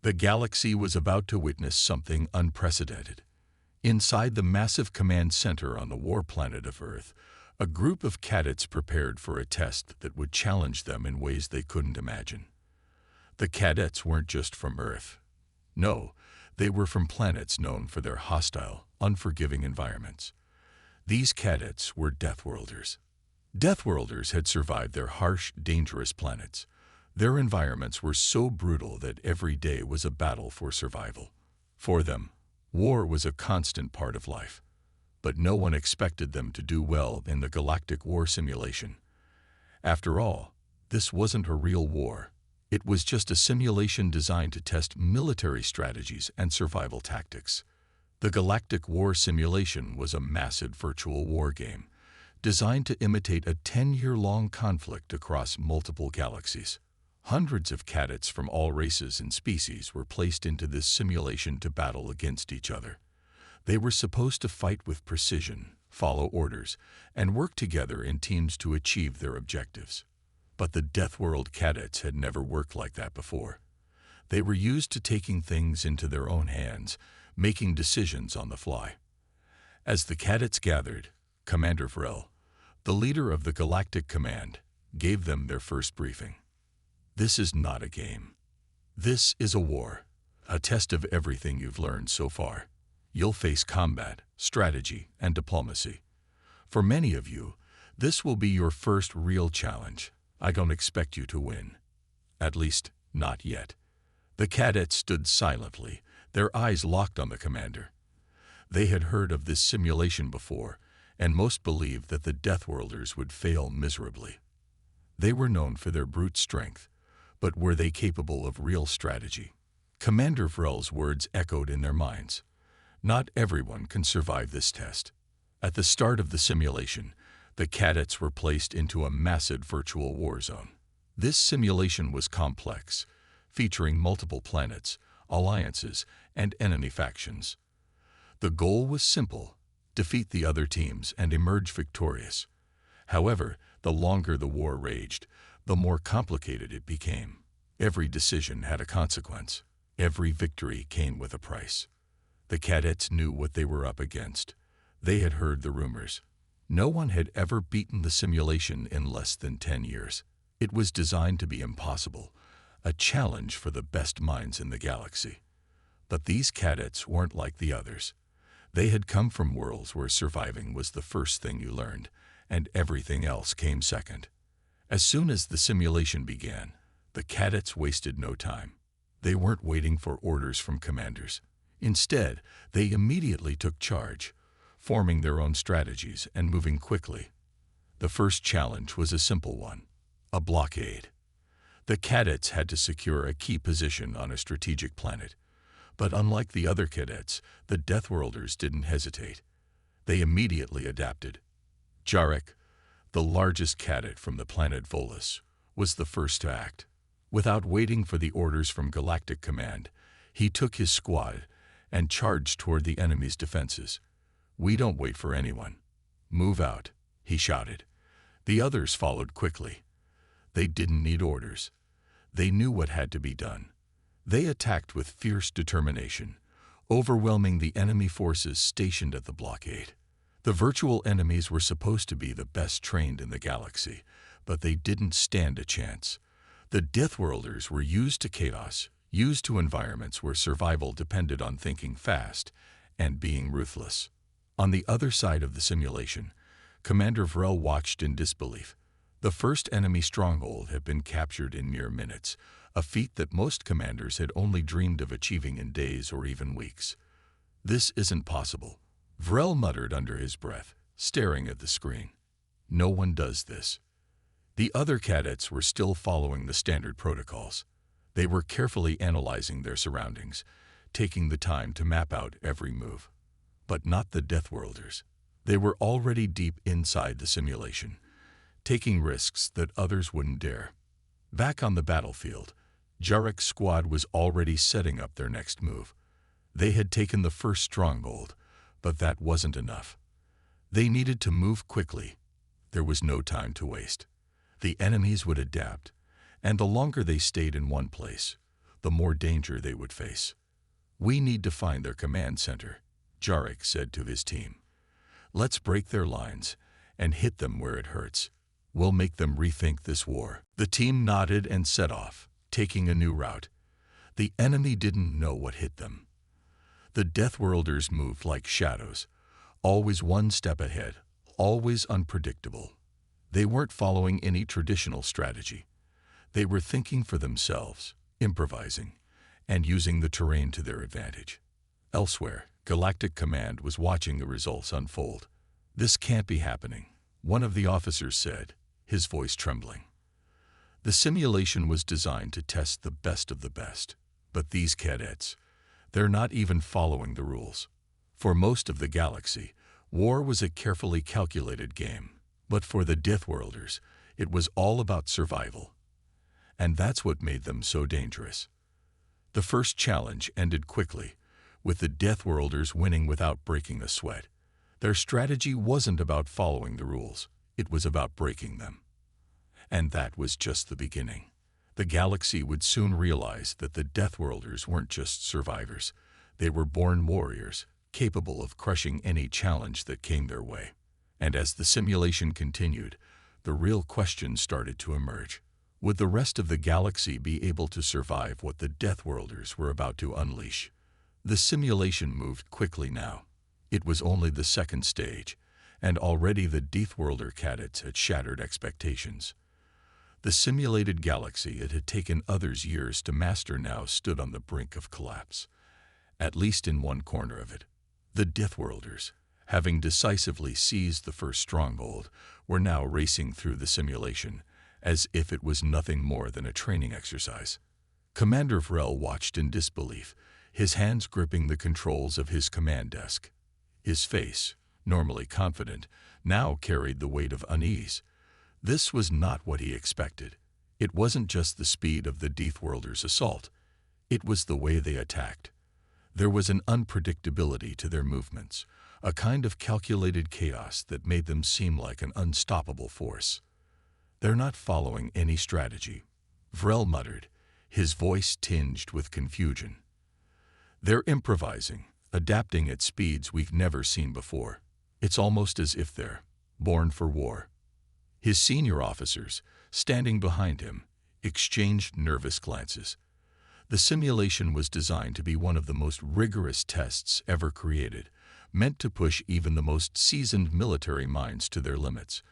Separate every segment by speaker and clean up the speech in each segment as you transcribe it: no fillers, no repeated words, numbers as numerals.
Speaker 1: The galaxy was about to witness something unprecedented. Inside the massive command center on the war planet of Earth, a group of cadets prepared for a test that would challenge them in ways they couldn't imagine. The cadets weren't just from Earth. No, they were from planets known for their hostile, unforgiving environments. These cadets were Deathworlders. Deathworlders had survived their harsh, dangerous planets. Their environments were so brutal that every day was a battle for survival. For them, war was a constant part of life. But no one expected them to do well in the Galactic war simulation. After all, this wasn't a real war. It was just a simulation designed to test military strategies and survival tactics. The Galactic war simulation was a massive virtual war game, designed to imitate a 10-year-long conflict across multiple galaxies. Hundreds of cadets from all races and species were placed into this simulation to battle against each other. They were supposed to fight with precision, follow orders, and work together in teams to achieve their objectives. But the Deathworld cadets had never worked like that before. They were used to taking things into their own hands, making decisions on the fly. As the cadets gathered, Commander Vrel, the leader of the Galactic Command, gave them their first briefing. This is not a game. This is a war, a test of everything you've learned so far. You'll face combat, strategy, and diplomacy. For many of you, this will be your first real challenge. I don't expect you to win. At least, not yet. The cadets stood silently, their eyes locked on the commander. They had heard of this simulation before, and most believed that the Deathworlders would fail miserably. They were known for their brute strength, but were they capable of real strategy? Commander Vrel's words echoed in their minds. Not everyone can survive this test. At the start of the simulation, the cadets were placed into a massive virtual war zone. This simulation was complex, featuring multiple planets, alliances, and enemy factions. The goal was simple: defeat the other teams and emerge victorious. However, the longer the war raged, the more complicated it became. Every decision had a consequence. Every victory came with a price. The cadets knew what they were up against. They had heard the rumors. No one had ever beaten the simulation in less than 10 years. It was designed to be impossible, a challenge for the best minds in the galaxy. But these cadets weren't like the others. They had come from worlds where surviving was the first thing you learned, and everything else came second. As soon as the simulation began, the cadets wasted no time. They weren't waiting for orders from commanders. Instead, they immediately took charge, forming their own strategies and moving quickly. The first challenge was a simple one: a blockade. The cadets had to secure a key position on a strategic planet. But unlike the other cadets, the Deathworlders didn't hesitate. They immediately adapted. Jarek, the largest cadet from the planet Volus, was the first to act. Without waiting for the orders from Galactic Command, he took his squad and charged toward the enemy's defenses. "We don't wait for anyone. Move out," he shouted. The others followed quickly. They didn't need orders. They knew what had to be done. They attacked with fierce determination, overwhelming the enemy forces stationed at the blockade. The virtual enemies were supposed to be the best trained in the galaxy, but they didn't stand a chance. The Deathworlders were used to chaos, used to environments where survival depended on thinking fast and being ruthless. On the other side of the simulation, Commander Vrel watched in disbelief. The first enemy stronghold had been captured in mere minutes, a feat that most commanders had only dreamed of achieving in days or even weeks. "This isn't possible," Vrel muttered under his breath, staring at the screen. "No one does this." The other cadets were still following the standard protocols. They were carefully analyzing their surroundings, taking the time to map out every move. But not the Deathworlders. They were already deep inside the simulation, taking risks that others wouldn't dare. Back on the battlefield, Jarek's squad was already setting up their next move. They had taken the first stronghold, but that wasn't enough. They needed to move quickly. There was no time to waste. The enemies would adapt, and the longer they stayed in one place, the more danger they would face. "We need to find their command center," Jarek said to his team. "Let's break their lines and hit them where it hurts. We'll make them rethink this war." The team nodded and set off, taking a new route. The enemy didn't know what hit them. The Deathworlders moved like shadows, always one step ahead, always unpredictable. They weren't following any traditional strategy. They were thinking for themselves, improvising, and using the terrain to their advantage. Elsewhere, Galactic Command was watching the results unfold. "This can't be happening," one of the officers said, his voice trembling. The simulation was designed to test the best of the best, but these cadets, they're not even following the rules. For most of the galaxy, war was a carefully calculated game, but for the Deathworlders, it was all about survival. And that's what made them so dangerous. The first challenge ended quickly, with the Deathworlders winning without breaking a sweat. Their strategy wasn't about following the rules, it was about breaking them. And that was just the beginning. The galaxy would soon realize that the Deathworlders weren't just survivors. They were born warriors, capable of crushing any challenge that came their way. And as the simulation continued, the real questions started to emerge. Would the rest of the galaxy be able to survive what the Deathworlders were about to unleash? The simulation moved quickly now. It was only the second stage, and already the Deathworlder cadets had shattered expectations. The simulated galaxy it had taken others years to master now stood on the brink of collapse. At least in one corner of it, the Deathworlders, having decisively seized the first stronghold, were now racing through the simulation, as if it was nothing more than a training exercise. Commander Vrel watched in disbelief, his hands gripping the controls of his command desk. His face, normally confident, now carried the weight of unease. This was not what he expected. It wasn't just the speed of the Deathworlders' assault. It was the way they attacked. There was an unpredictability to their movements, a kind of calculated chaos that made them seem like an unstoppable force. "They're not following any strategy," Vrel muttered, his voice tinged with confusion. "They're improvising, adapting at speeds we've never seen before. It's almost as if they're born for war." His senior officers, standing behind him, exchanged nervous glances. The simulation was designed to be one of the most rigorous tests ever created, meant to push even the most seasoned military minds to their limits.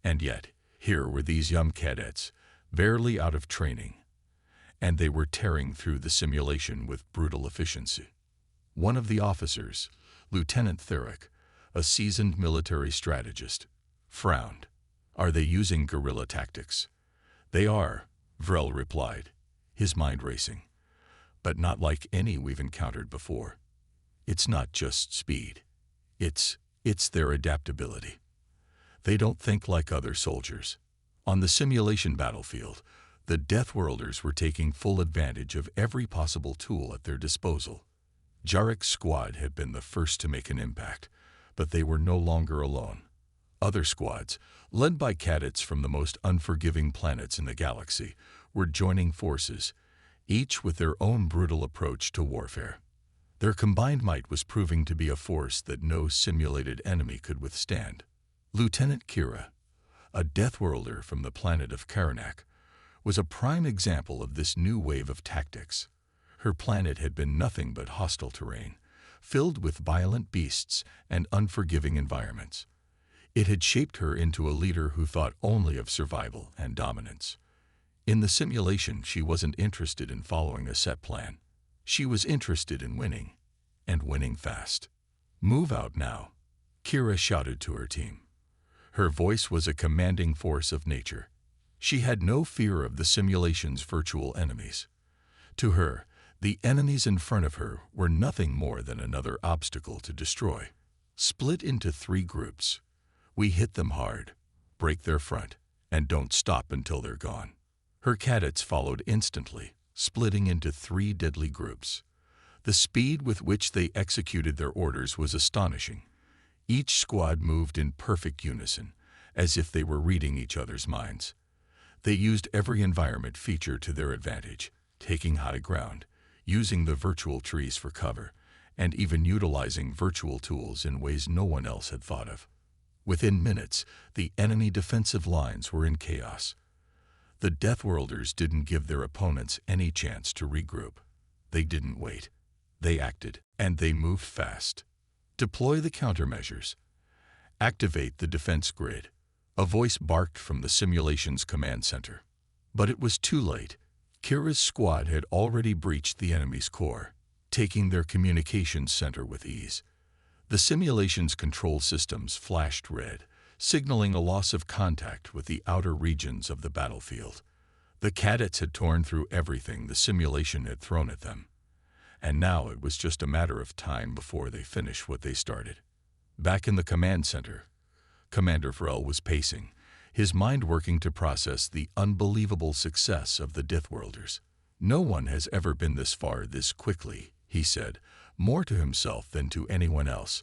Speaker 1: And yet, here were these young cadets, barely out of training, and they were tearing through the simulation with brutal efficiency. One of the officers, Lieutenant Therick, a seasoned military strategist, frowned. "Are they using guerrilla tactics?" "They are," Vrel replied, his mind racing. "But not like any we've encountered before. It's not just speed. It's their adaptability. They don't think like other soldiers." On the simulation battlefield, the Deathworlders were taking full advantage of every possible tool at their disposal. Jarek's squad had been the first to make an impact, but they were no longer alone. Other squads, led by cadets from the most unforgiving planets in the galaxy, were joining forces, each with their own brutal approach to warfare. Their combined might was proving to be a force that no simulated enemy could withstand. Lieutenant Kira, a Deathworlder from the planet of Karnak, was a prime example of this new wave of tactics. Her planet had been nothing but hostile terrain, filled with violent beasts and unforgiving environments. It had shaped her into a leader who thought only of survival and dominance. In the simulation, she wasn't interested in following a set plan. She was interested in winning, and winning fast. "Move out now," Kira shouted to her team. Her voice was a commanding force of nature. She had no fear of the simulation's virtual enemies. To her, the enemies in front of her were nothing more than another obstacle to destroy. "Split into 3 groups. We hit them hard, break their front, and don't stop until they're gone." Her cadets followed instantly, splitting into 3 deadly groups. The speed with which they executed their orders was astonishing. Each squad moved in perfect unison, as if they were reading each other's minds. They used every environment feature to their advantage, taking high ground, using the virtual trees for cover, and even utilizing virtual tools in ways no one else had thought of. Within minutes, the enemy defensive lines were in chaos. The Deathworlders didn't give their opponents any chance to regroup. They didn't wait. They acted, and they moved fast. Deploy the countermeasures. Activate the defense grid. A voice barked from the simulation's command center. But it was too late. Kira's squad had already breached the enemy's core, taking their communications center with ease. The simulation's control systems flashed red, signaling a loss of contact with the outer regions of the battlefield. The Cadets had torn through everything the simulation had thrown at them, and now it was just a matter of time before they finished what they started. Back in the command center, Commander Vrel was pacing, his mind working to process the unbelievable success of the Deathworlders. "No one has ever been this far this quickly," he said, more to himself than to anyone else.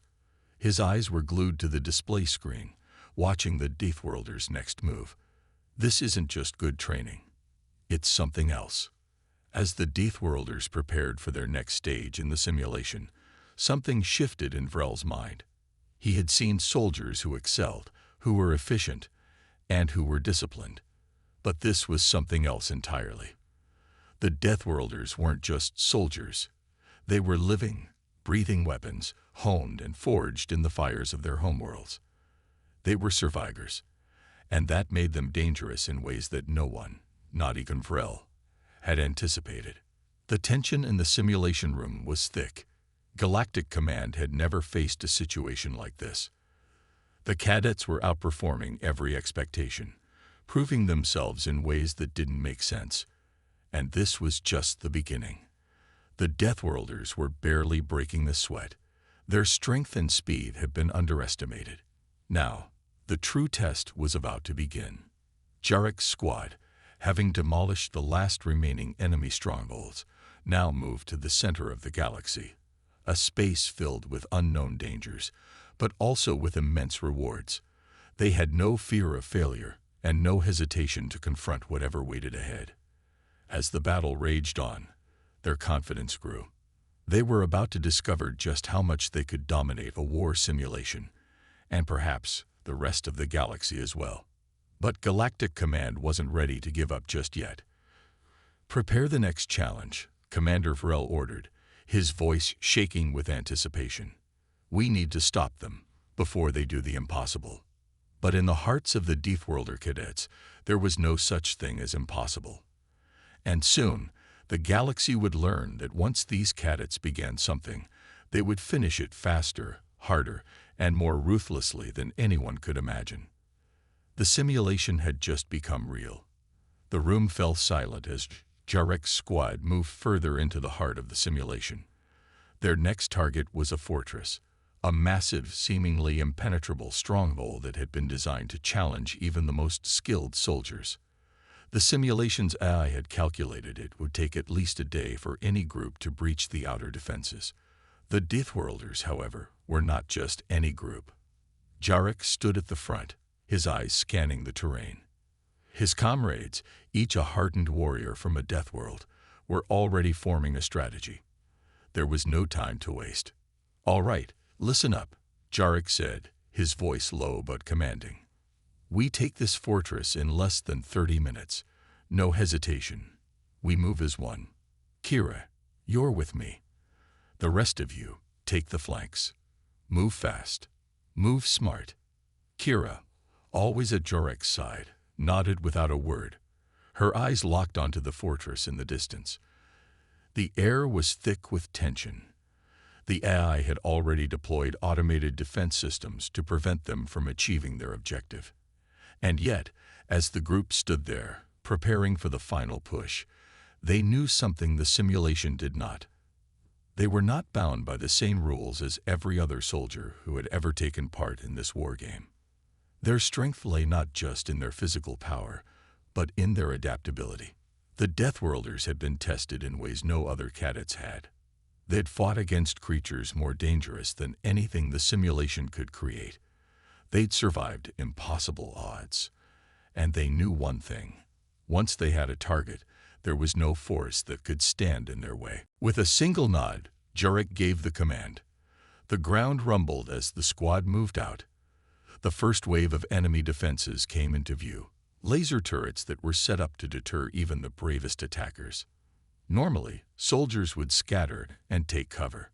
Speaker 1: His eyes were glued to the display screen, watching the Deathworlders' next move. This isn't just good training. It's something else. As the Deathworlders prepared for their next stage in the simulation, something shifted in Vrel's mind. He had seen soldiers who excelled, who were efficient, and who were disciplined. But this was something else entirely. The Deathworlders weren't just soldiers. They were living, breathing weapons, honed and forged in the fires of their homeworlds. They were survivors, and that made them dangerous in ways that no one, not even Vrel, had anticipated. The tension in the simulation room was thick. Galactic Command had never faced a situation like this. The Cadets were outperforming every expectation, proving themselves in ways that didn't make sense. And this was just the beginning. The Deathworlders were barely breaking the sweat. Their strength and speed had been underestimated. Now, the true test was about to begin. Jarek's squad, having demolished the last remaining enemy strongholds, now moved to the center of the galaxy, a space filled with unknown dangers, but also with immense rewards. They had no fear of failure and no hesitation to confront whatever waited ahead. As the battle raged on, their confidence grew. They were about to discover just how much they could dominate a war simulation, and perhaps the rest of the galaxy as well. But Galactic Command wasn't ready to give up just yet. "Prepare the next challenge," Commander Vrel ordered, his voice shaking with anticipation. "We need to stop them before they do the impossible." But in the hearts of the Deathworlder cadets, there was no such thing as impossible. And soon, the galaxy would learn that once these cadets began something, they would finish it faster, harder, and more ruthlessly than anyone could imagine. The simulation had just become real. The room fell silent as Jarek's squad moved further into the heart of the simulation. Their next target was a fortress, a massive, seemingly impenetrable stronghold that had been designed to challenge even the most skilled soldiers. The simulation's AI had calculated it would take at least a day for any group to breach the outer defenses. The Deathworlders, however, were not just any group. Jarek stood at the front, his eyes scanning the terrain. His comrades, each a hardened warrior from a Deathworld, were already forming a strategy. There was no time to waste. "All right, listen up," Jarek said, his voice low but commanding. "We take this fortress in less than 30 minutes. No hesitation. We move as one. Kira, you're with me. The rest of you, take the flanks. Move fast. Move smart." Kira, always at Jarek's side, nodded without a word. Her eyes locked onto the fortress in the distance. The air was thick with tension. The AI had already deployed automated defense systems to prevent them from achieving their objective. And yet, as the group stood there, preparing for the final push, they knew something the simulation did not. They were not bound by the same rules as every other soldier who had ever taken part in this war game. Their strength lay not just in their physical power, but in their adaptability. The Deathworlders had been tested in ways no other cadets had. They'd fought against creatures more dangerous than anything the simulation could create. They'd survived impossible odds. And they knew one thing. Once they had a target, there was no force that could stand in their way. With a single nod, Jarek gave the command. The ground rumbled as the squad moved out. The first wave of enemy defenses came into view, laser turrets that were set up to deter even the bravest attackers. Normally, soldiers would scatter and take cover.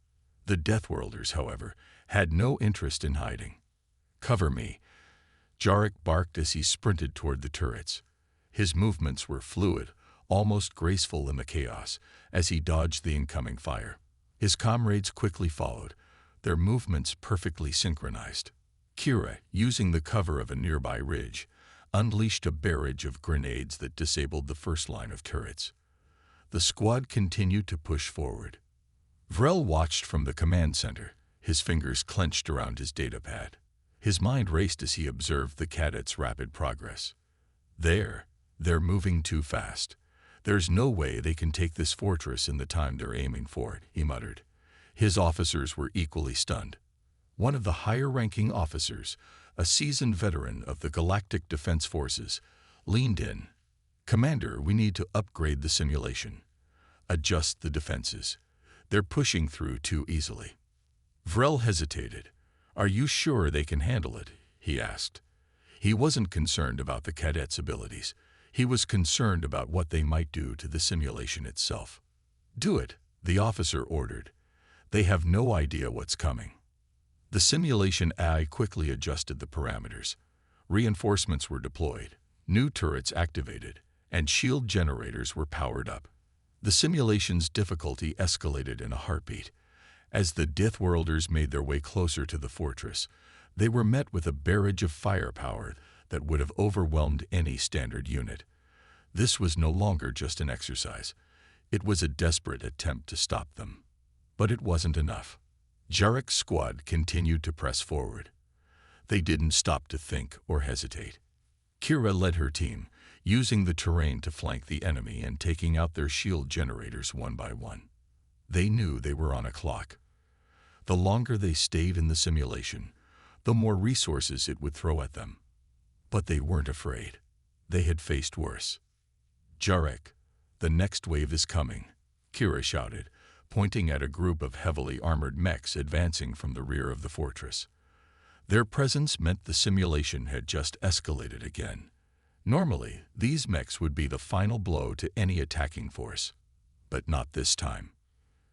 Speaker 1: The Deathworlders, however, had no interest in hiding. "Cover me," Jarek barked as he sprinted toward the turrets. His movements were fluid, almost graceful in the chaos, as he dodged the incoming fire. His comrades quickly followed, their movements perfectly synchronized. Kira, using the cover of a nearby ridge, unleashed a barrage of grenades that disabled the first line of turrets. The squad continued to push forward. Vrel watched from the command center, his fingers clenched around his datapad. His mind raced as he observed the cadets' rapid progress. They're moving too fast. There's no way they can take this fortress in the time they're aiming for, he muttered. His officers were equally stunned. One of the higher-ranking officers, a seasoned veteran of the Galactic Defense Forces, leaned in. "Commander, we need to upgrade the simulation. Adjust the defenses. They're pushing through too easily." Vrel hesitated. "Are you sure they can handle it?" he asked. He wasn't concerned about the cadets' abilities. He was concerned about what they might do to the simulation itself. "Do it," the officer ordered. "They have no idea what's coming." The simulation AI quickly adjusted the parameters. Reinforcements were deployed, new turrets activated, and shield generators were powered up. The simulation's difficulty escalated in a heartbeat. As the Deathworlders made their way closer to the fortress, they were met with a barrage of firepower that would have overwhelmed any standard unit. This was no longer just an exercise. It was a desperate attempt to stop them. But it wasn't enough. Jarek's squad continued to press forward. They didn't stop to think or hesitate. Kira led her team, using the terrain to flank the enemy and taking out their shield generators one by one. They knew they were on a clock. The longer they stayed in the simulation, the more resources it would throw at them. But they weren't afraid. They had faced worse. "Jarek, the next wave is coming," Kira shouted, pointing at a group of heavily armored mechs advancing from the rear of the fortress. Their presence meant the simulation had just escalated again. Normally, these mechs would be the final blow to any attacking force. But not this time.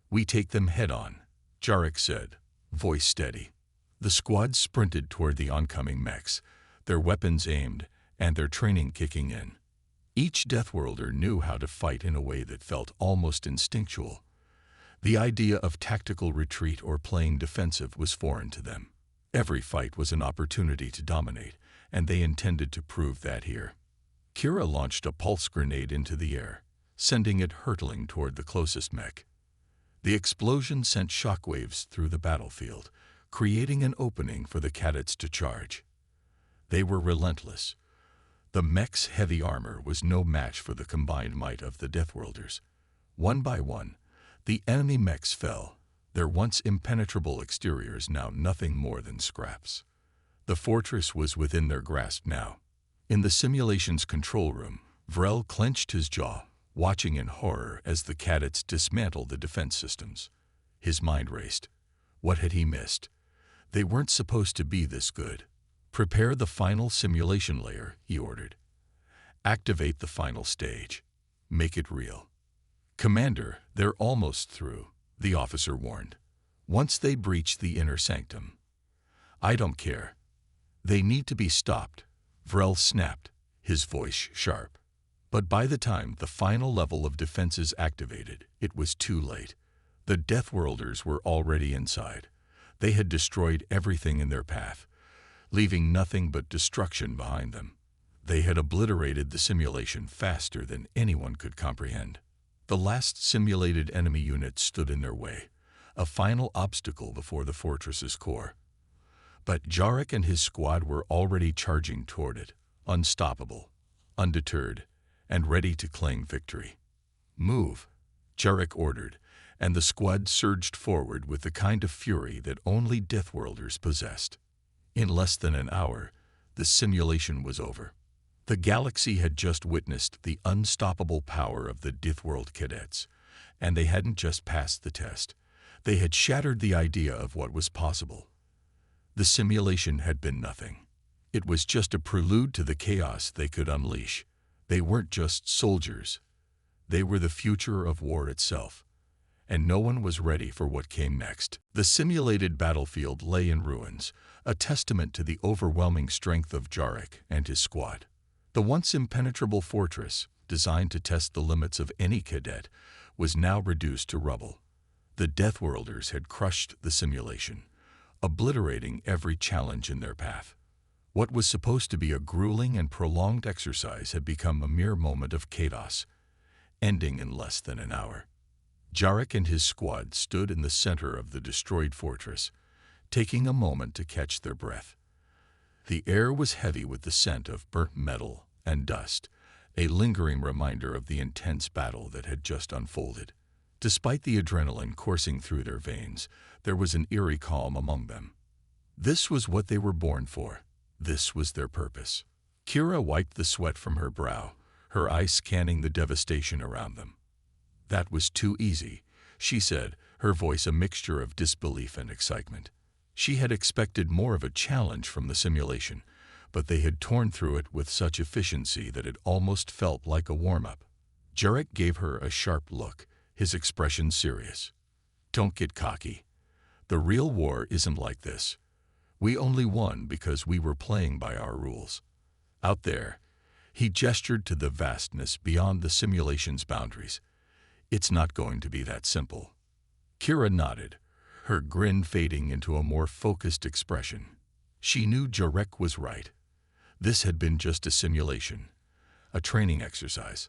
Speaker 1: "We take them head-on," Jarek said, voice steady. The squad sprinted toward the oncoming mechs, their weapons aimed and their training kicking in. Each Deathworlder knew how to fight in a way that felt almost instinctual. The idea of tactical retreat or playing defensive was foreign to them. Every fight was an opportunity to dominate, and they intended to prove that here. Kira launched a pulse grenade into the air, sending it hurtling toward the closest mech. The explosion sent shockwaves through the battlefield, creating an opening for the cadets to charge. They were relentless. The mech's heavy armor was no match for the combined might of the Deathworlders. One by one, the enemy mechs fell, their once impenetrable exteriors now nothing more than scraps. The fortress was within their grasp now. In the simulation's control room, Vrel clenched his jaw, watching in horror as the cadets dismantled the defense systems. His mind raced. What had he missed? They weren't supposed to be this good. "Prepare the final simulation layer," he ordered. "Activate the final stage. Make it real." "Commander, they're almost through," the officer warned. "Once they breach the inner sanctum." "I don't care. They need to be stopped," Vrel snapped, his voice sharp. But by the time the final level of defenses activated, it was too late. The Deathworlders were already inside. They had destroyed everything in their path, leaving nothing but destruction behind them. They had obliterated the simulation faster than anyone could comprehend. The last simulated enemy unit stood in their way, a final obstacle before the fortress's core. But Jarek and his squad were already charging toward it, unstoppable, undeterred, and ready to claim victory. "Move," Jarek ordered, and the squad surged forward with the kind of fury that only Deathworlders possessed. In less than an hour, the simulation was over. The galaxy had just witnessed the unstoppable power of the Deathworld cadets, and they hadn't just passed the test. They had shattered the idea of what was possible. The simulation had been nothing. It was just a prelude to the chaos they could unleash. They weren't just soldiers. They were the future of war itself, and no one was ready for what came next. The simulated battlefield lay in ruins, a testament to the overwhelming strength of Jarek and his squad. The once impenetrable fortress, designed to test the limits of any cadet, was now reduced to rubble. The Deathworlders had crushed the simulation, obliterating every challenge in their path. What was supposed to be a grueling and prolonged exercise had become a mere moment of chaos, ending in less than an hour. Jarek and his squad stood in the center of the destroyed fortress, taking a moment to catch their breath. The air was heavy with the scent of burnt metal and dust, a lingering reminder of the intense battle that had just unfolded. Despite the adrenaline coursing through their veins, there was an eerie calm among them. This was what they were born for. This was their purpose. Kira wiped the sweat from her brow, her eyes scanning the devastation around them. "That was too easy," she said, her voice a mixture of disbelief and excitement. She had expected more of a challenge from the simulation, but they had torn through it with such efficiency that it almost felt like a warm-up. Jarek gave her a sharp look, his expression serious. "Don't get cocky. The real war isn't like this. We only won because we were playing by our rules. Out there," he gestured to the vastness beyond the simulation's boundaries, "it's not going to be that simple." Kira nodded, her grin fading into a more focused expression. She knew Jarek was right. This had been just a simulation, a training exercise.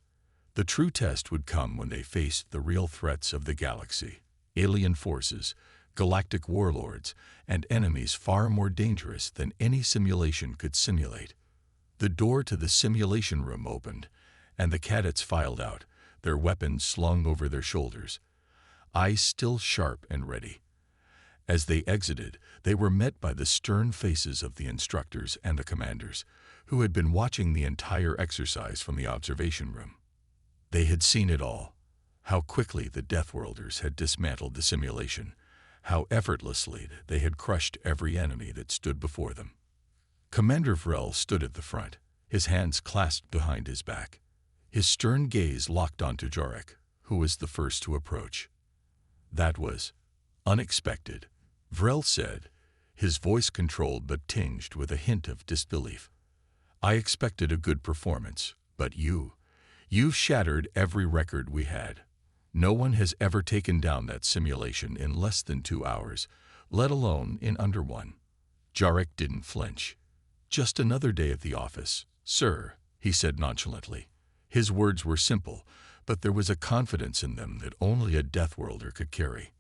Speaker 1: The true test would come when they faced the real threats of the galaxy: alien forces, galactic warlords, and enemies far more dangerous than any simulation could simulate. The door to the simulation room opened, and the cadets filed out, their weapons slung over their shoulders, eyes still sharp and ready. As they exited, they were met by the stern faces of the instructors and the commanders, who had been watching the entire exercise from the observation room. They had seen it all: how quickly the Deathworlders had dismantled the simulation, how effortlessly they had crushed every enemy that stood before them. Commander Vrel stood at the front, his hands clasped behind his back, his stern gaze locked onto Jarek, who was the first to approach. "That was unexpected," Vrel said, his voice controlled but tinged with a hint of disbelief. "I expected a good performance, but you've shattered every record we had. No one has ever taken down that simulation in less than 2 hours, let alone in under one." Jarek didn't flinch. "Just another day at the office, sir," he said nonchalantly. His words were simple, but there was a confidence in them that only a Deathworlder could carry.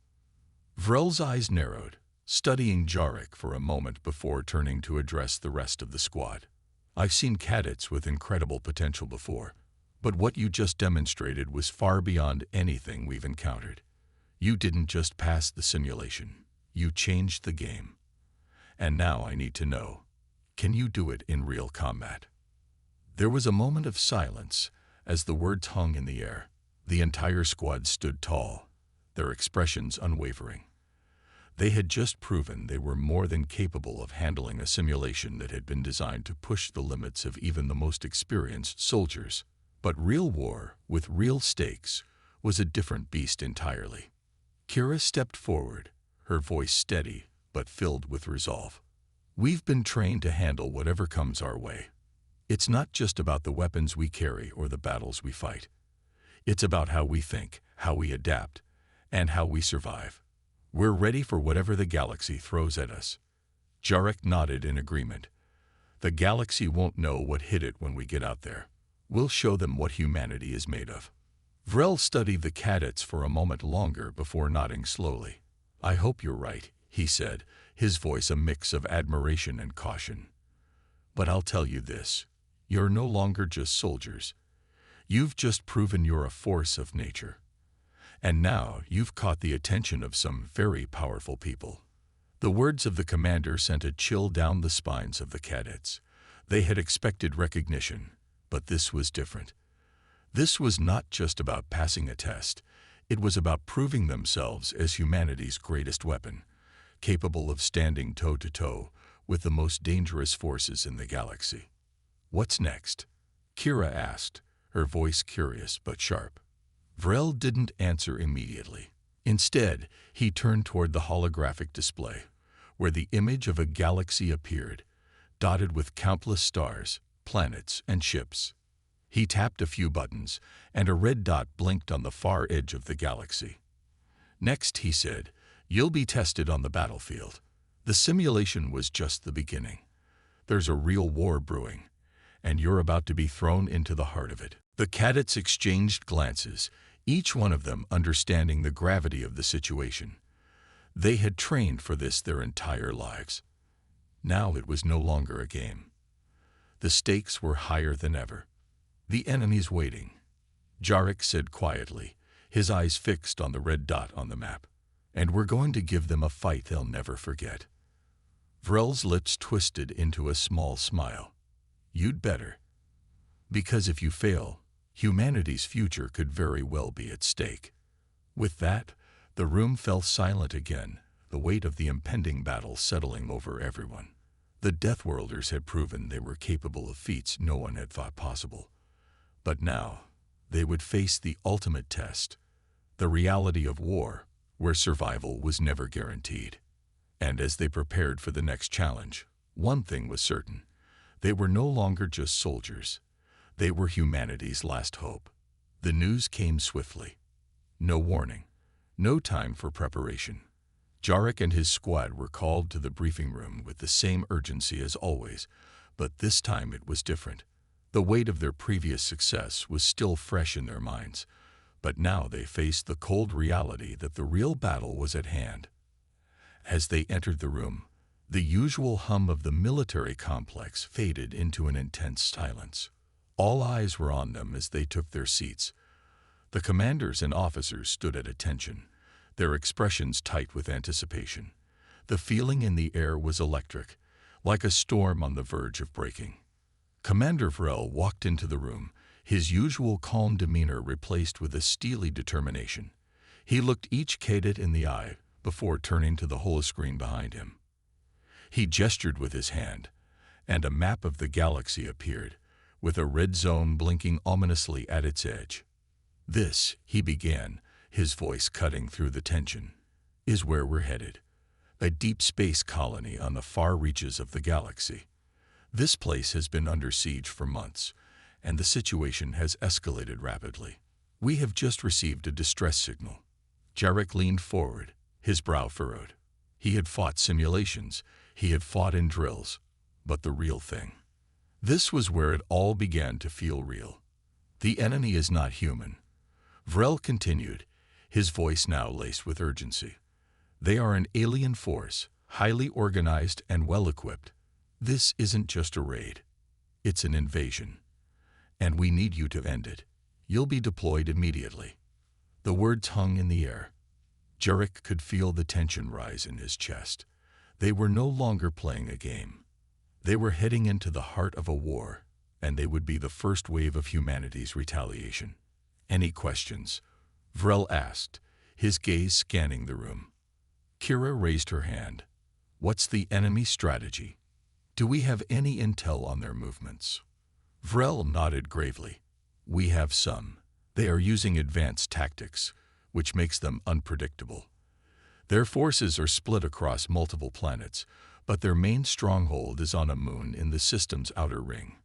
Speaker 1: Vrel's eyes narrowed, studying Jarek for a moment before turning to address the rest of the squad. "I've seen cadets with incredible potential before, but what you just demonstrated was far beyond anything we've encountered. You didn't just pass the simulation, you changed the game. And now I need to know, can you do it in real combat?" There was a moment of silence as the words hung in the air. The entire squad stood tall, their expressions unwavering. They had just proven they were more than capable of handling a simulation that had been designed to push the limits of even the most experienced soldiers. But real war, with real stakes, was a different beast entirely. Kira stepped forward, her voice steady but filled with resolve. "We've been trained to handle whatever comes our way. It's not just about the weapons we carry or the battles we fight. It's about how we think, how we adapt, and how we survive. We're ready for whatever the galaxy throws at us." Jarek nodded in agreement. "The galaxy won't know what hit it when we get out there. We'll show them what humanity is made of." Vrel studied the cadets for a moment longer before nodding slowly. "I hope you're right," he said, his voice a mix of admiration and caution. "But I'll tell you this, you're no longer just soldiers. You've just proven you're a force of nature. And now you've caught the attention of some very powerful people." The words of the commander sent a chill down the spines of the cadets. They had expected recognition, But this was different. This was not just about passing a test. It was about proving themselves as humanity's greatest weapon, capable of standing toe-to-toe with the most dangerous forces in the galaxy. "What's next?" Kira asked, her voice curious but sharp. Vrel didn't answer immediately. Instead, he turned toward the holographic display, where the image of a galaxy appeared, dotted with countless stars, planets, and ships. He tapped a few buttons, and a red dot blinked on the far edge of the galaxy. "Next," he said, "you'll be tested on the battlefield." The simulation was just the beginning. There's a real war brewing, and you're about to be thrown into the heart of it. The cadets exchanged glances, each one of them understanding the gravity of the situation. They had trained for this their entire lives. Now it was no longer a game. The stakes were higher than ever. "The enemy's waiting," Jarek said quietly, his eyes fixed on the red dot on the map. "And we're going to give them a fight they'll never forget." Vrel's lips twisted into a small smile. "You'd better. Because if you fail, humanity's future could very well be at stake." With that, the room fell silent again, the weight of the impending battle settling over everyone. The Deathworlders had proven they were capable of feats no one had thought possible. But now, they would face the ultimate test, the reality of war, where survival was never guaranteed. And as they prepared for the next challenge, one thing was certain. They were no longer just soldiers. They were humanity's last hope. The news came swiftly. No warning. No time for preparation. Jarek and his squad were called to the briefing room with the same urgency as always, but this time it was different. The weight of their previous success was still fresh in their minds, but now they faced the cold reality that the real battle was at hand. As they entered the room, the usual hum of the military complex faded into an intense silence. All eyes were on them as they took their seats. The commanders and officers stood at attention, their expressions tight with anticipation. The feeling in the air was electric, like a storm on the verge of breaking. Commander Vrel walked into the room, his usual calm demeanor replaced with a steely determination. He looked each cadet in the eye before turning to the holoscreen behind him. He gestured with his hand, and a map of the galaxy appeared, with a red zone blinking ominously at its edge. "This," he began, his voice cutting through the tension, "is where we're headed. A deep space colony on the far reaches of the galaxy. This place has been under siege for months, and the situation has escalated rapidly. We have just received a distress signal." Jarek leaned forward, his brow furrowed. He had fought simulations, he had fought in drills, but the real thing. This was where it all began to feel real. "The enemy is not human," Vrel continued, his voice now laced with urgency. "They are an alien force, highly organized and well-equipped. This isn't just a raid. It's an invasion. And we need you to end it. You'll be deployed immediately." The words hung in the air. Jarek could feel the tension rise in his chest. They were no longer playing a game. They were heading into the heart of a war, and they would be the first wave of humanity's retaliation. "Any questions?" Vrel asked, his gaze scanning the room. Kira raised her hand. "What's the enemy strategy? Do we have any intel on their movements?" Vrel nodded gravely. "We have some. They are using advanced tactics, which makes them unpredictable. Their forces are split across multiple planets, but their main stronghold is on a moon in the system's outer ring.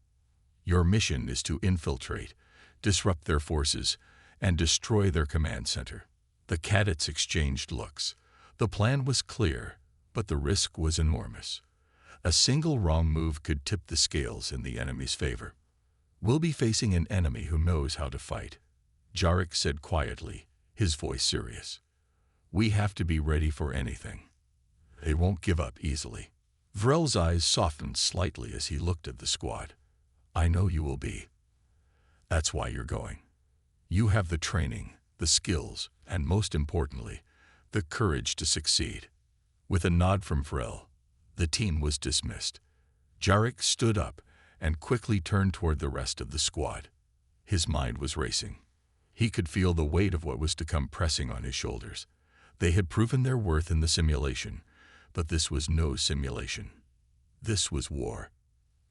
Speaker 1: Your mission is to infiltrate, disrupt their forces, and destroy their command center." The cadets exchanged looks. The plan was clear, but the risk was enormous. A single wrong move could tip the scales in the enemy's favor. "We'll be facing an enemy who knows how to fight," Jarek said quietly, his voice serious. "We have to be ready for anything. They won't give up easily." Vrel's eyes softened slightly as he looked at the squad. "I know you will be. That's why you're going. You have the training, the skills, and most importantly, the courage to succeed." With a nod from Vrel, the team was dismissed. Jarek stood up, and quickly turned toward the rest of the squad. His mind was racing. He could feel the weight of what was to come pressing on his shoulders. They had proven their worth in the simulation, but this was no simulation. This was war.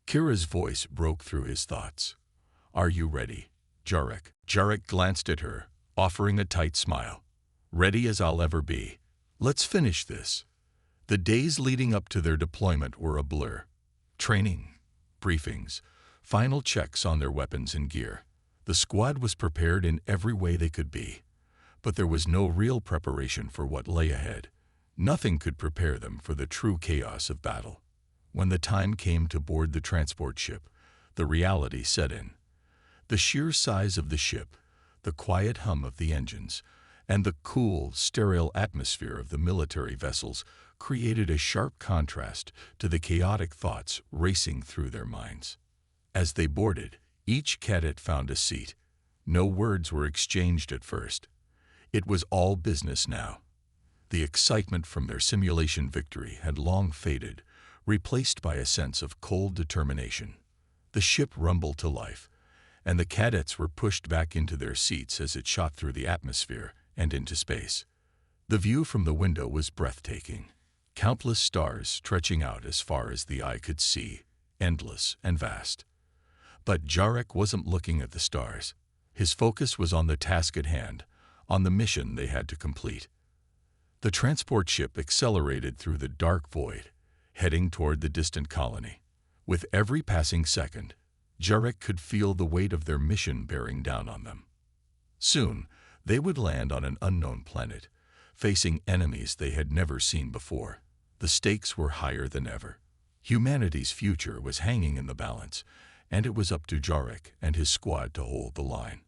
Speaker 1: Kira's voice broke through his thoughts. "Are you ready, Jarek?" Jarek glanced at her, offering a tight smile. "Ready as I'll ever be. Let's finish this." The days leading up to their deployment were a blur. Training, briefings, final checks on their weapons and gear. The squad was prepared in every way they could be, but there was no real preparation for what lay ahead. Nothing could prepare them for the true chaos of battle. When the time came to board the transport ship, the reality set in. The sheer size of the ship, the quiet hum of the engines, and the cool, sterile atmosphere of the military vessels created a sharp contrast to the chaotic thoughts racing through their minds. As they boarded, each cadet found a seat. No words were exchanged at first. It was all business now. The excitement from their simulation victory had long faded, replaced by a sense of cold determination. The ship rumbled to life, and the cadets were pushed back into their seats as it shot through the atmosphere and into space. The view from the window was breathtaking. Countless stars stretching out as far as the eye could see, endless and vast. But Jarek wasn't looking at the stars. His focus was on the task at hand, on the mission they had to complete. The transport ship accelerated through the dark void, heading toward the distant colony. With every passing second, Jarek could feel the weight of their mission bearing down on them. Soon, they would land on an unknown planet, facing enemies they had never seen before. The stakes were higher than ever. Humanity's future was hanging in the balance, and it was up to Jarek and his squad to hold the line.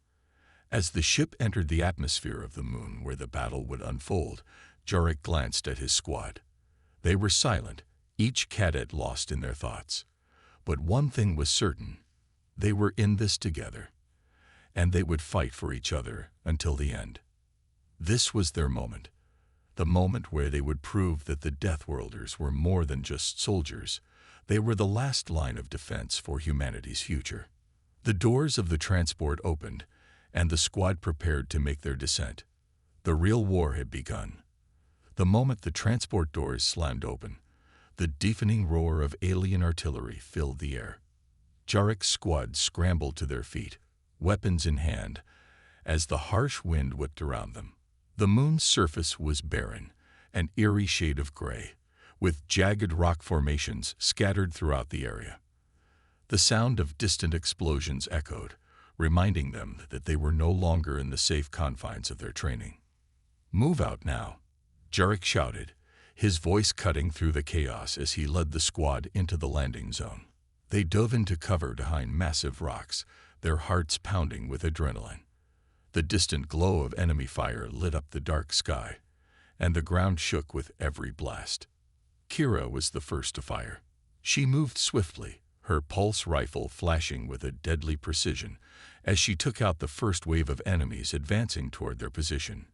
Speaker 1: As the ship entered the atmosphere of the moon where the battle would unfold, Jarek glanced at his squad. They were silent, each cadet lost in their thoughts. But one thing was certain: they were in this together, and they would fight for each other until the end. This was their moment, the moment where they would prove that the Deathworlders were more than just soldiers. They were the last line of defense for humanity's future. The doors of the transport opened, and the squad prepared to make their descent. The real war had begun. The moment the transport doors slammed open, the deafening roar of alien artillery filled the air. Jarek's squad scrambled to their feet, weapons in hand, as the harsh wind whipped around them. The moon's surface was barren, an eerie shade of gray, with jagged rock formations scattered throughout the area. The sound of distant explosions echoed, reminding them that they were no longer in the safe confines of their training. "Move out now," Jarek shouted, his voice cutting through the chaos as he led the squad into the landing zone. They dove into cover behind massive rocks, their hearts pounding with adrenaline. The distant glow of enemy fire lit up the dark sky, and the ground shook with every blast. Kira was the first to fire. She moved swiftly, her pulse rifle flashing with a deadly precision as she took out the first wave of enemies advancing toward their position.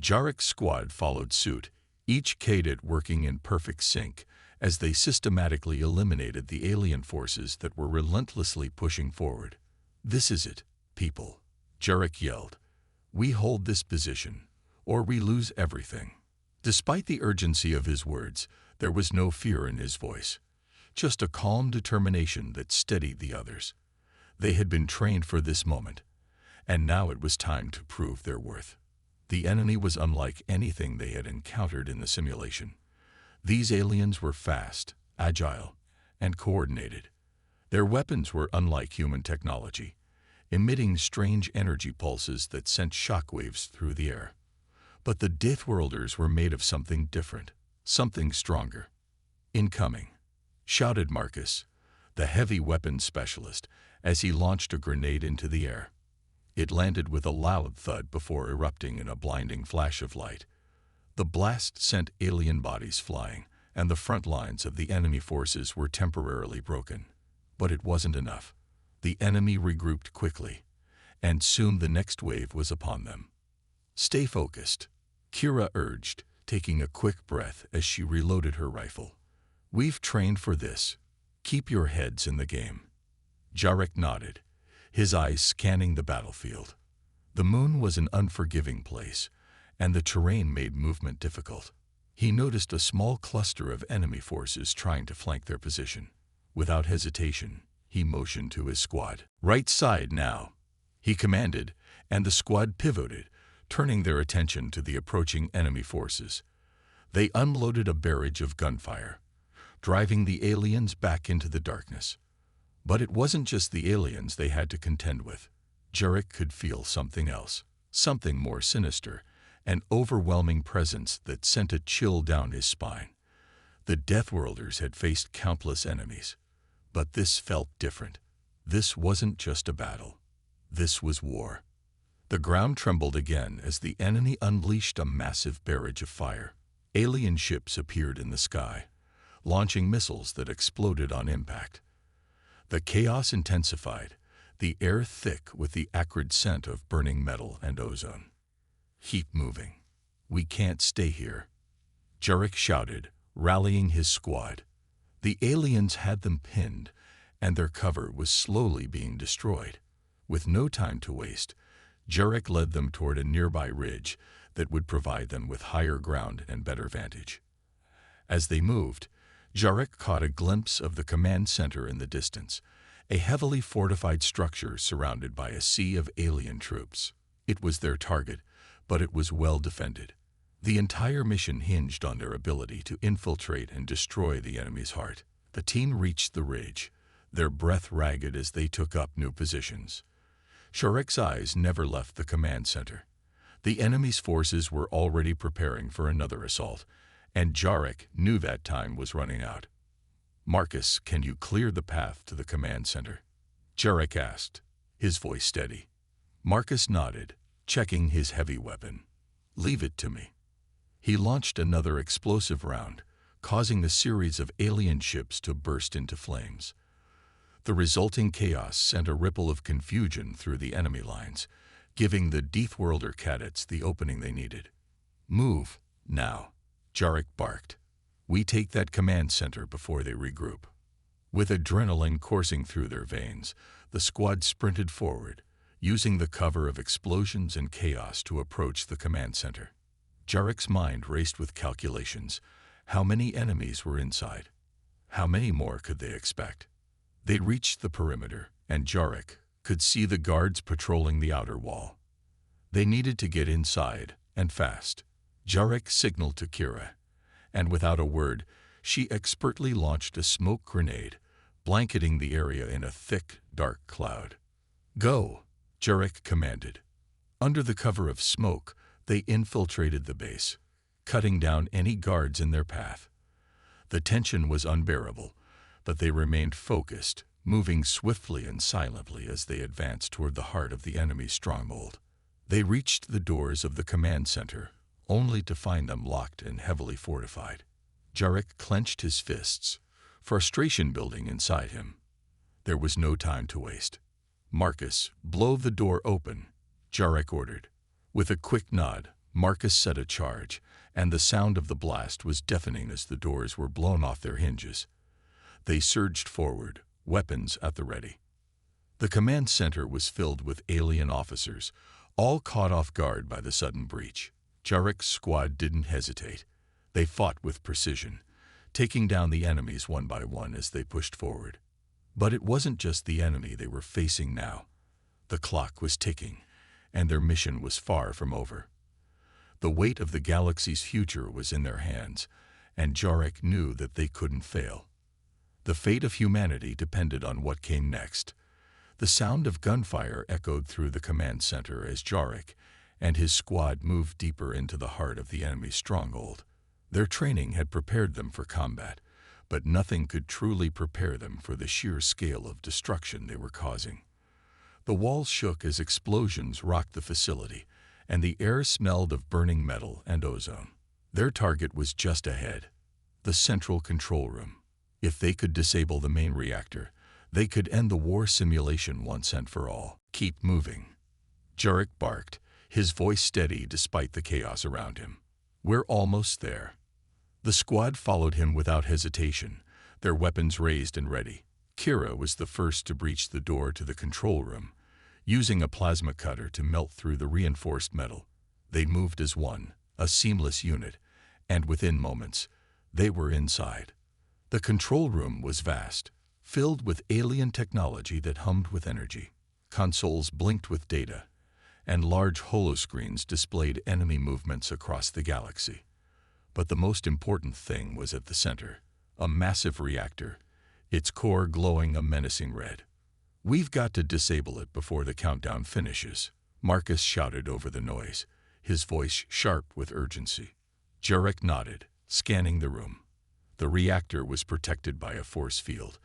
Speaker 1: Jarek's squad followed suit, each cadet working in perfect sync as they systematically eliminated the alien forces that were relentlessly pushing forward. "This is it, people," Jarek yelled. "We hold this position, or we lose everything." Despite the urgency of his words, there was no fear in his voice, just a calm determination that steadied the others. They had been trained for this moment, and now it was time to prove their worth. The enemy was unlike anything they had encountered in the simulation. These aliens were fast, agile, and coordinated. Their weapons were unlike human technology, emitting strange energy pulses that sent shockwaves through the air. But the Deathworlders were made of something different, something stronger. "Incoming," shouted Marcus, the heavy weapons specialist, as he launched a grenade into the air. It landed with a loud thud before erupting in a blinding flash of light. The blast sent alien bodies flying, and the front lines of the enemy forces were temporarily broken. But it wasn't enough. The enemy regrouped quickly, and soon the next wave was upon them. "Stay focused," Kira urged, taking a quick breath as she reloaded her rifle. "We've trained for this. Keep your heads in the game." Jarek nodded, his eyes scanning the battlefield. The moon was an unforgiving place, and the terrain made movement difficult. He noticed a small cluster of enemy forces trying to flank their position. Without hesitation, he motioned to his squad. "Right side now," he commanded, and the squad pivoted, turning their attention to the approaching enemy forces. They unloaded a barrage of gunfire, driving the aliens back into the darkness. But it wasn't just the aliens they had to contend with. Jarek could feel something else, something more sinister, an overwhelming presence that sent a chill down his spine. The Deathworlders had faced countless enemies, but this felt different. This wasn't just a battle. This was war. The ground trembled again as the enemy unleashed a massive barrage of fire. Alien ships appeared in the sky, launching missiles that exploded on impact. The chaos intensified, the air thick with the acrid scent of burning metal and ozone. "Keep moving. We can't stay here," Jarek shouted, rallying his squad. The aliens had them pinned, and their cover was slowly being destroyed. With no time to waste, Jarek led them toward a nearby ridge that would provide them with higher ground and better vantage. As they moved, Jarek caught a glimpse of the command center in the distance, a heavily fortified structure surrounded by a sea of alien troops. It was their target, but it was well defended. The entire mission hinged on their ability to infiltrate and destroy the enemy's heart. The team reached the ridge, their breath ragged as they took up new positions. Jarek's eyes never left the command center. The enemy's forces were already preparing for another assault, and Jarek knew that time was running out. "Marcus, can you clear the path to the command center?" Jarek asked, his voice steady. Marcus nodded, checking his heavy weapon. "Leave it to me." He launched another explosive round, causing a series of alien ships to burst into flames. The resulting chaos sent a ripple of confusion through the enemy lines, giving the Deathworlder cadets the opening they needed. "Move, now," Jarek barked. "We take that command center before they regroup." With adrenaline coursing through their veins, the squad sprinted forward, using the cover of explosions and chaos to approach the command center. Jarek's mind raced with calculations. How many enemies were inside? How many more could they expect? They reached the perimeter, and Jarek could see the guards patrolling the outer wall. They needed to get inside, and fast. Jarek signaled to Kira, and without a word, she expertly launched a smoke grenade, blanketing the area in a thick, dark cloud. "Go," Jarek commanded. Under the cover of smoke, they infiltrated the base, cutting down any guards in their path. The tension was unbearable, but they remained focused, moving swiftly and silently as they advanced toward the heart of the enemy's stronghold. They reached the doors of the command center, only to find them locked and heavily fortified. Jarek clenched his fists, frustration building inside him. There was no time to waste. "Marcus, blow the door open," Jarek ordered. With a quick nod, Marcus set a charge, and the sound of the blast was deafening as the doors were blown off their hinges. They surged forward, weapons at the ready. The command center was filled with alien officers, all caught off guard by the sudden breach. Jarek's squad didn't hesitate. They fought with precision, taking down the enemies one by one as they pushed forward. But it wasn't just the enemy they were facing now. The clock was ticking, and their mission was far from over. The weight of the galaxy's future was in their hands, and Jarek knew that they couldn't fail. The fate of humanity depended on what came next. The sound of gunfire echoed through the command center as Jarek and his squad moved deeper into the heart of the enemy's stronghold. Their training had prepared them for combat, but nothing could truly prepare them for the sheer scale of destruction they were causing. The walls shook as explosions rocked the facility, and the air smelled of burning metal and ozone. Their target was just ahead, the central control room. If they could disable the main reactor, they could end the war simulation once and for all. "Keep moving," Jarek barked, his voice steady despite the chaos around him. "We're almost there." The squad followed him without hesitation, their weapons raised and ready. Kira was the first to breach the door to the control room, using a plasma cutter to melt through the reinforced metal. They moved as one, a seamless unit, and within moments, they were inside. The control room was vast, filled with alien technology that hummed with energy. Consoles blinked with data, and large holoscreens displayed enemy movements across the galaxy. But the most important thing was at the center, a massive reactor, its core glowing a menacing red. "We've got to disable it before the countdown finishes," Marcus shouted over the noise, his voice sharp with urgency. Jarek nodded, scanning the room. The reactor was protected by a force field,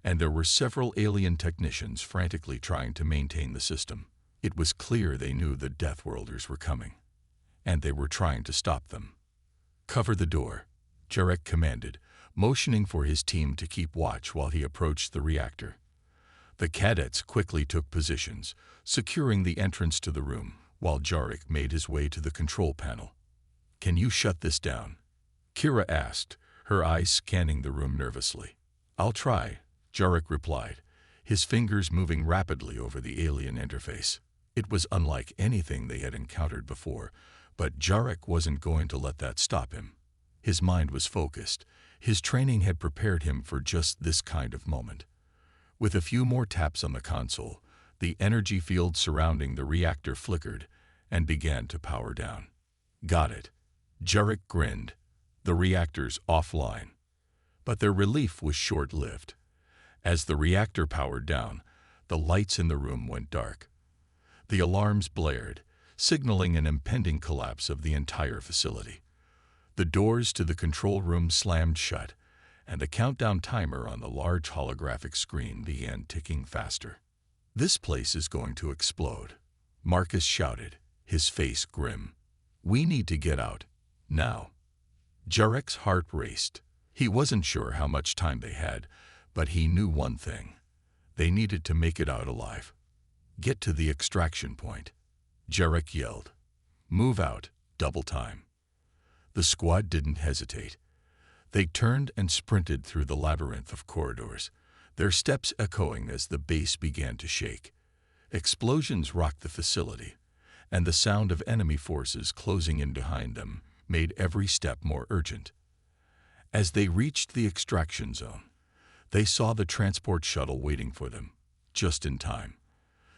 Speaker 1: and there were several alien technicians frantically trying to maintain the system. It was clear they knew the Deathworlders were coming, and they were trying to stop them. "Cover the door," Jarek commanded, motioning for his team to keep watch while he approached the reactor. The cadets quickly took positions, securing the entrance to the room, while Jarek made his way to the control panel. "Can you shut this down?" Kira asked, her eyes scanning the room nervously. "I'll try," Jarek replied, his fingers moving rapidly over the alien interface. It was unlike anything they had encountered before, but Jarek wasn't going to let that stop him. His mind was focused. His training had prepared him for just this kind of moment. With a few more taps on the console, the energy field surrounding the reactor flickered and began to power down. "Got it." Jarek grinned. The reactor's offline. But their relief was short-lived. As the reactor powered down, the lights in the room went dark. The alarms blared, signaling an impending collapse of the entire facility. The doors to the control room slammed shut, and the countdown timer on the large holographic screen began ticking faster. "This place is going to explode," Marcus shouted, his face grim. "We need to get out, now." Jarek's heart raced. He wasn't sure how much time they had, but he knew one thing. They needed to make it out alive. "Get to the extraction point," Jarek yelled. "Move out, double time." The squad didn't hesitate. They turned and sprinted through the labyrinth of corridors, their steps echoing as the base began to shake. Explosions rocked the facility, and the sound of enemy forces closing in behind them made every step more urgent. As they reached the extraction zone, they saw the transport shuttle waiting for them, just in time.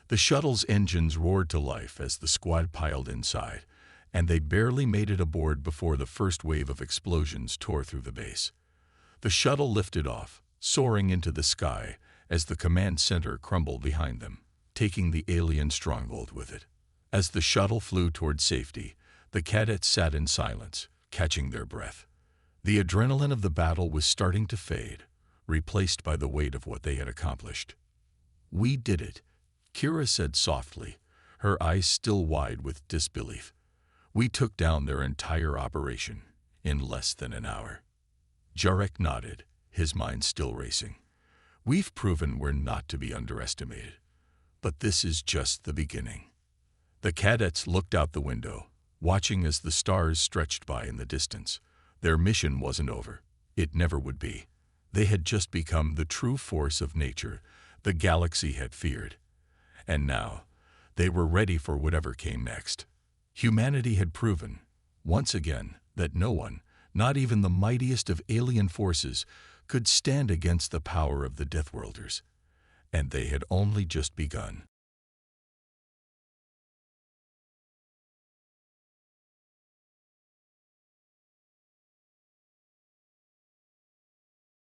Speaker 1: The shuttle's engines roared to life as the squad piled inside, and they barely made it aboard before the first wave of explosions tore through the base. The shuttle lifted off, soaring into the sky as the command center crumbled behind them, taking the alien stronghold with it. As the shuttle flew toward safety, the cadets sat in silence, catching their breath. The adrenaline of the battle was starting to fade, replaced by the weight of what they had accomplished. "We did it," Kira said softly, her eyes still wide with disbelief. "We took down their entire operation in less than an hour." Jarek nodded, his mind still racing. "We've proven we're not to be underestimated. But this is just the beginning." The cadets looked out the window, watching as the stars stretched by in the distance. Their mission wasn't over. It never would be. They had just become the true force of nature the galaxy had feared. And now, they were ready for whatever came next. Humanity had proven, once again, that no one, not even the mightiest of alien forces, could stand against the power of the Deathworlders. And they had only just begun.